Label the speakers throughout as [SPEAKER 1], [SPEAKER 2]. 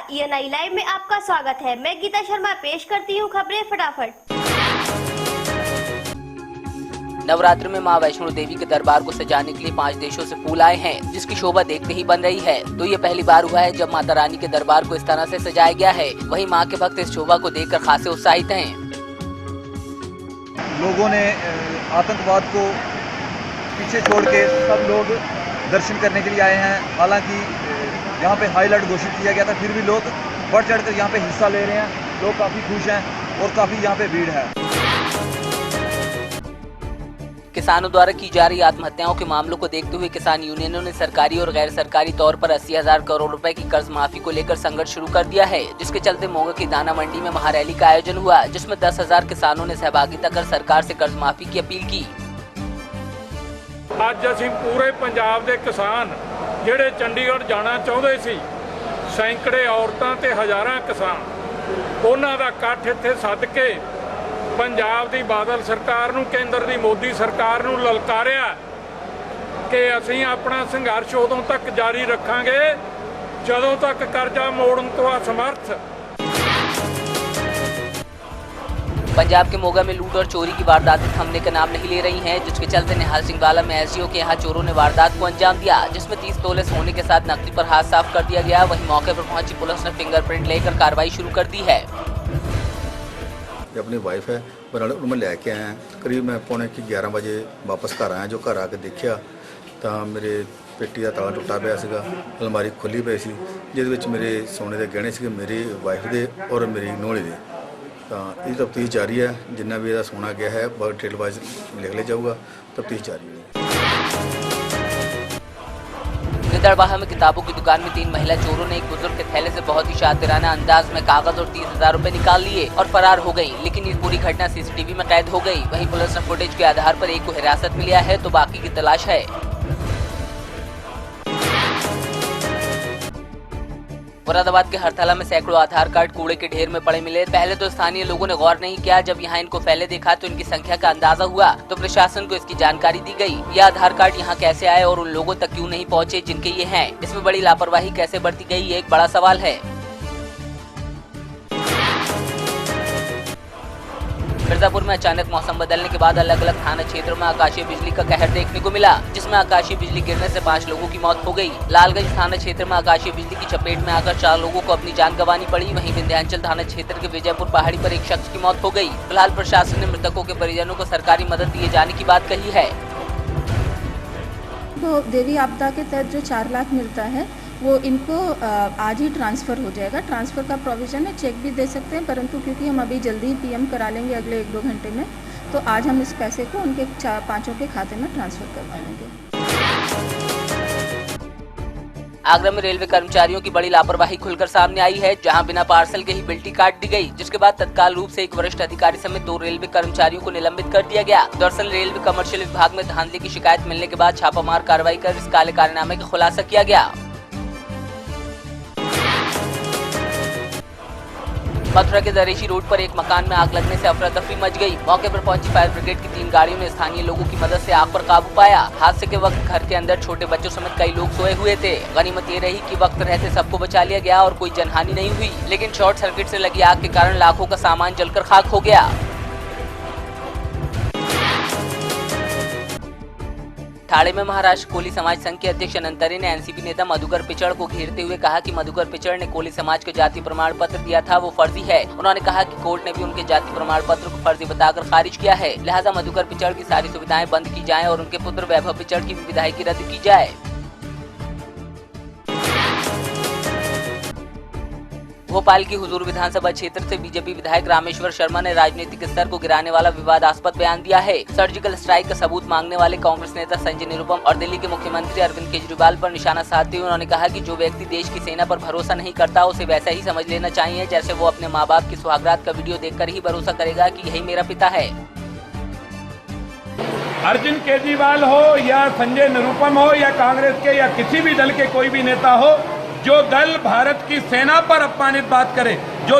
[SPEAKER 1] नमस्कार, ENI live में आपका स्वागत है। मैं गीता शर्मा पेश करती हूँ खबरें फटाफट।
[SPEAKER 2] नवरात्र में मां वैष्णो देवी के दरबार को सजाने के लिए 5 देशों से फूल आए हैं, जिसकी शोभा देखते ही बन रही है। तो ये पहली बार हुआ है जब माता रानी के दरबार को इस तरह से सजाया गया है। वहीं मां के भक्त इस शोभा को देखकर खासे उत्साहित हैं।
[SPEAKER 3] लोगों ने आतंकवाद को पीछे छोड़ के सब लोग दर्शन करने के लिए आए हैं। हालांकि यहाँ पे हाई अलर्ट घोषित किया गया था, फिर भी लोग बढ़ चढ़कर यहाँ पे हिस्सा ले रहे हैं। लोग काफ़ी खुश हैं और काफ़ी यहाँ पे भीड़ है।
[SPEAKER 2] किसानों द्वारा की जा रही आत्महत्याओं के मामलों को देखते हुए किसान यूनियनों ने सरकारी और गैर सरकारी तौर पर 80,000 करोड़ रुपए की कर्ज माफी को लेकर संघर्ष शुरू कर दिया है, जिसके चलते मोगा की दाना मंडी में महारैली का आयोजन हुआ, जिसमें 10,000 किसानों ने सहभागिता कर सरकार से कर्ज माफी की अपील की।
[SPEAKER 4] ਅੱਜ ਅਸੀਂ ਪੂਰੇ ਪੰਜਾਬ ਦੇ ਕਿਸਾਨ ਜਿਹੜੇ ਚੰਡੀਗੜ੍ਹ ਜਾਣਾ ਚਾਹੁੰਦੇ ਸੀ, ਸੈਂਕੜੇ ਔਰਤਾਂ ਤੇ ਹਜ਼ਾਰਾਂ ਕਿਸਾਨ, ਉਹਨਾਂ ਦਾ ਇਕੱਠ ਇੱਥੇ ਸੱਦ ਕੇ ਪੰਜਾਬ ਦੀ ਬਾਦਲ ਸਰਕਾਰ ਨੂੰ, ਕੇਂਦਰ ਦੀ ਮੋਦੀ ਸਰਕਾਰ ਨੂੰ ਲਲਕਾਰਿਆ ਕਿ ਅਸੀਂ ਆਪਣਾ ਸੰਘਰਸ਼ ਉਦੋਂ ਤੱਕ ਜਾਰੀ ਰੱਖਾਂਗੇ ਜਦੋਂ ਤੱਕ ਕਰਜ਼ਾ ਮੋੜਨ ਤੋਂ ਅਸਮਰਥ।
[SPEAKER 2] पंजाब के मोगा में लूट और चोरी की वारदातें थमने का नाम नहीं ले रही हैं, जिसके चलते निहाल सिंह वाला में एसडीओ के यहाँ चोरों ने वारदात को अंजाम दिया, जिसमें 30 तोले सोने के साथ नकदी पर हाथ साफ कर दिया गया। वहीं मौके पर पहुंची पुलिस ने फिंगरप्रिंट लेकर कार्रवाई शुरू कर दी है।
[SPEAKER 5] अपनी वाइफ है बराड़ा उनमें लेके आए हैं। करीब मैं पौने 11 बजे वापस घर आया। जो घर आके देखा तो मेरे पेटी का ताला टुटा पिया सीगा, अलमारी खुली पई सी, जिहदे विच मेरे सोने के गहने सीगे, मेरी वाइफ के और मेरी नोहड़ी के। तो ये तफ्तीश जारी है। जिन्ना भी इसका सोना गया है बहुत डिटेल वाइज लिख लिया जाऊगा। तफ्तीश जारी है।
[SPEAKER 2] गिद्दड़बाहा में किताबों की दुकान में 3 महिला चोरों ने एक बुजुर्ग के थैले से बहुत ही शातिराना अंदाज में कागज और 30,000 रुपए निकाल लिए और फरार हो गयी। लेकिन ये पूरी घटना सीसीटीवी में कैद हो गई। वहीं पुलिस ने फुटेज के आधार पर एक को हिरासत में लिया है, तो बाकी की तलाश है। मुरादाबाद के हरथला में सैकड़ों आधार कार्ड कूड़े के ढेर में पड़े मिले। पहले तो स्थानीय लोगों ने गौर नहीं किया, जब यहाँ इनको फैले देखा तो इनकी संख्या का अंदाजा हुआ, तो प्रशासन को इसकी जानकारी दी गई। यह आधार कार्ड यहाँ कैसे आए और उन लोगों तक क्यों नहीं पहुँचे जिनके ये हैं, इसमें बड़ी लापरवाही कैसे बरती गई, ये एक बड़ा सवाल है। मिर्जापुर में अचानक मौसम बदलने के बाद अलग अलग थाना क्षेत्रों में आकाशीय बिजली का कहर देखने को मिला, जिसमें आकाशीय बिजली गिरने से 5 लोगों की मौत हो गई। लालगंज थाना क्षेत्र में आकाशीय बिजली की चपेट में आकर 4 लोगों को अपनी जान गंवानी पड़ी। वहीं विंध्याचल थाना क्षेत्र के विजयपुर पहाड़ी पर एक शख्स की मौत हो गई। फिलहाल प्रशासन ने मृतकों के परिजनों को सरकारी मदद दिए जाने की बात कही है।
[SPEAKER 6] तो देवी आपदा के तहत जो 4 लाख मिलता है वो इनको आज ही ट्रांसफ़र हो जाएगा। ट्रांसफ़र का प्रोविज़न है, चेक भी दे सकते हैं, परंतु क्योंकि हम अभी जल्दी ही पीएम करा लेंगे अगले 1-2 घंटे में, तो आज हम इस पैसे को उनके 4-5 के खाते में ट्रांसफ़र करवा देंगे।
[SPEAKER 2] आगरा में रेलवे कर्मचारियों की बड़ी लापरवाही खुलकर सामने आई है, जहां बिना पार्सल के ही बिल्टी काट दी गई, जिसके बाद तत्काल रूप से एक वरिष्ठ अधिकारी समेत 2 रेलवे कर्मचारियों को निलंबित कर दिया गया। दरअसल रेलवे कमर्शियल विभाग में धांधली की शिकायत मिलने के बाद छापामार कार्रवाई कर इस काले कारनामे का खुलासा किया गया। मथुरा के दरेशी रोड पर एक मकान में आग लगने से अफरा तफरी मच गई। मौके पर पहुंची फायर ब्रिगेड की 3 गाड़ियों ने स्थानीय लोगों की मदद से आग पर काबू पाया। हादसे के वक्त घर के अंदर छोटे बच्चों समेत कई लोग सोए हुए थे। गनीमत ये रही कि वक्त रहते सबको बचा लिया गया और कोई जनहानि नहीं हुई, लेकिन शॉर्ट सर्किट से लगी आग के कारण लाखों का सामान जलकर खाक हो गया। ठाणे में महाराष्ट्र कोली समाज संघ के अध्यक्ष अनंतरे ने एनसीपी नेता मधुकर पिचड़ को घेरते हुए कहा कि मधुकर पिचड़ ने कोली समाज को जाति प्रमाण पत्र दिया था, वो फर्जी है। उन्होंने कहा कि कोर्ट ने भी उनके जाति प्रमाण पत्र को फर्जी बताकर खारिज किया है, लिहाजा मधुकर पिचड़ की सारी सुविधाएं बंद की जाएं और उनके पुत्र वैभव पिचड़ की भी विधायकी रद्द की जाए। भोपाल की हुजूर विधानसभा क्षेत्र से बीजेपी विधायक रामेश्वर शर्मा ने राजनीतिक स्तर को गिराने वाला विवादास्पद बयान दिया है। सर्जिकल स्ट्राइक का सबूत मांगने वाले कांग्रेस नेता संजय निरुपम और दिल्ली के मुख्यमंत्री अरविंद केजरीवाल पर निशाना साधते हुए उन्होंने कहा कि जो व्यक्ति देश की सेना पर भरोसा नहीं करता उसे वैसा ही समझ लेना चाहिए जैसे वो अपने माँ बाप की सुहागरात का वीडियो देखकर ही भरोसा करेगा कि यही मेरा पिता है।
[SPEAKER 4] अरविंद केजरीवाल हो या संजय निरुपम हो या कांग्रेस के या किसी भी दल के कोई भी नेता हो, जो दल भारत की सेना पर अपमानित बात करे, जो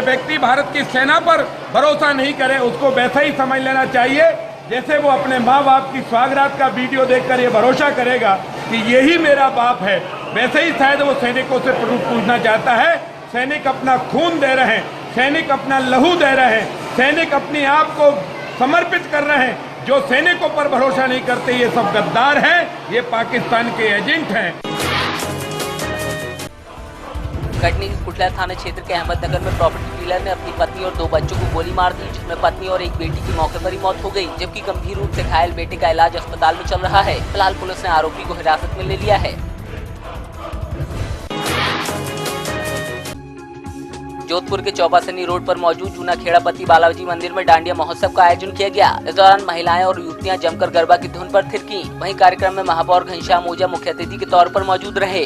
[SPEAKER 4] व्यक्ति भारत की सेना पर भरोसा नहीं करे, उसको वैसा ही समझ लेना चाहिए जैसे वो अपने माँ बाप की सुहागरात का वीडियो देखकर ये भरोसा करेगा कि यही मेरा बाप है। वैसे ही शायद वो सैनिकों से पूछना चाहता है। सैनिक अपना खून दे रहे हैं, सैनिक अपना लहू दे रहे हैं, सैनिक अपने आप को समर्पित कर रहे हैं। जो सैनिकों पर भरोसा नहीं करते ये सब गद्दार हैं, ये पाकिस्तान के एजेंट हैं।
[SPEAKER 2] कटनी के कुटला थाना क्षेत्र के अहमदनगर में प्रॉपर्टी डीलर ने अपनी पत्नी और 2 बच्चों को गोली मार दी, जिसमें पत्नी और एक बेटी की मौके पर ही मौत हो गई, जबकि गंभीर रूप से घायल बेटे का इलाज अस्पताल में चल रहा है। फिलहाल पुलिस ने आरोपी को हिरासत में ले लिया है। जोधपुर के चौबासनी रोड पर मौजूद जूना खेड़ापति बालाजी मंदिर में डांडिया महोत्सव का आयोजन किया गया। इस दौरान महिलाएं और युवतियां जमकर गरबा की धुन पर थिरकी। वहीं कार्यक्रम में महापौर घनश्याम ओझा मुख्य अतिथि के तौर पर मौजूद रहे।